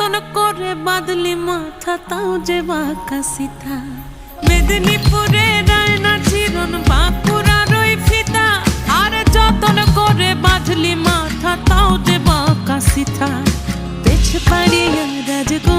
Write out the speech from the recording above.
যতন করে বাঁধলি মাথা তাও যে বাঁকা সিথা। মেদিনীপুরে রায়না চিরন বাঁকুড়ার ওই ফিতা, আর যতন করে বাঁধলি মাথা তাও যে বাঁকা সিথা। পেছ পাড়িয়া রাজগো